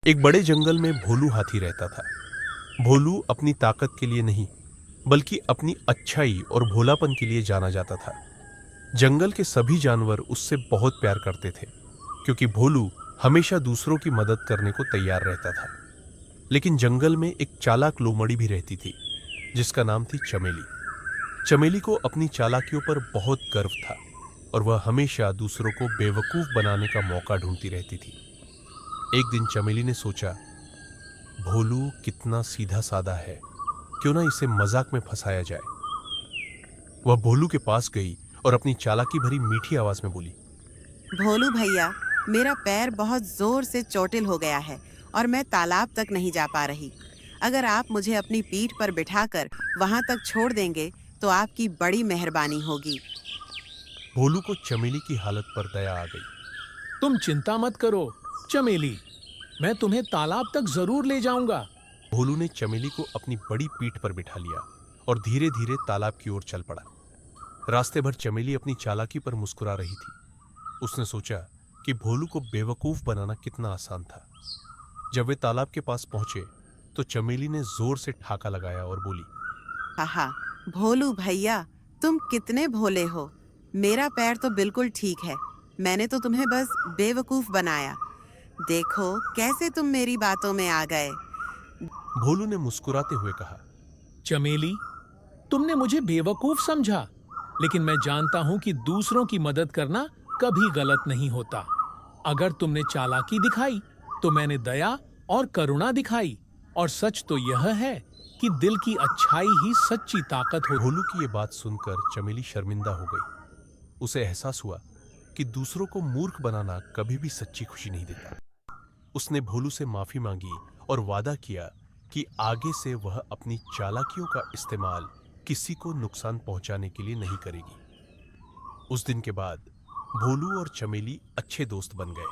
एक बड़े जंगल में भोलू हाथी रहता था। भोलू अपनी ताकत के लिए नहीं, बल्कि अपनी अच्छाई और भोलापन के लिए जाना जाता था। जंगल के सभी जानवर उससे बहुत प्यार करते थे, क्योंकि भोलू हमेशा दूसरों की मदद करने को तैयार रहता था। लेकिन जंगल में एक चालाक लोमड़ी भी रहती थी, जिसका नाम थी चमेली। चमेली को अपनी चालाकियों पर बहुत गर्व था और वह हमेशा दूसरों को बेवकूफ बनाने का मौका ढूंढती रहती थी। एक दिन चमेली ने सोचा, भोलू कितना सीधा साधा है, क्यों ना इसे मजाक में फंसाया जाए। वह भोलू के पास गई और अपनी चालाकी भरी मीठी आवाज में बोली, भोलू भैया, मेरा पैर बहुत जोर से चोटिल हो गया है और मैं तालाब तक नहीं जा पा रही। अगर आप मुझे अपनी पीठ पर बिठाकर वहां तक छोड़ देंगे तो आपकी बड़ी मेहरबानी होगी। भोलू को चमेली की हालत पर दया आ गई। तुम चिंता मत करो चमेली, मैं तुम्हें तालाब तक जरूर ले जाऊंगा। भोलू ने चमेली को अपनी बड़ी पीठ पर बिठा लिया और धीरे धीरे तालाब की ओर चल पड़ा। रास्ते भर चमेली अपनी चालाकी पर मुस्कुरा रही थी। उसने सोचा कि भोलू को बेवकूफ बनाना कितना आसान था। जब वे तालाब के पास पहुंचे तो चमेली ने जोर से ठाका लगाया और बोली, हाहा, भोलू भैया, तुम कितने भोले हो। मेरा पैर तो बिल्कुल ठीक है। मैंने तो तुम्हें बस बेवकूफ बनाया। देखो कैसे तुम मेरी बातों में आ गए। भोलू ने मुस्कुराते हुए कहा, चमेली, तुमने मुझे बेवकूफ समझा, लेकिन मैं जानता हूं कि दूसरों की मदद करना कभी गलत नहीं होता। अगर तुमने चालाकी दिखाई तो मैंने दया और करुणा दिखाई, और सच तो यह है कि दिल की अच्छाई ही सच्ची ताकत होती। भोलू की ये बात सुनकर चमेली शर्मिंदा हो गई। उसे एहसास हुआ कि दूसरों को मूर्ख बनाना कभी भी सच्ची खुशी नहीं देता। उसने भोलू से माफी मांगी और वादा किया कि आगे से वह अपनी चालाकियों का इस्तेमाल किसी को नुकसान पहुंचाने के लिए नहीं करेगी। उस दिन के बाद भोलू और चमेली अच्छे दोस्त बन गए।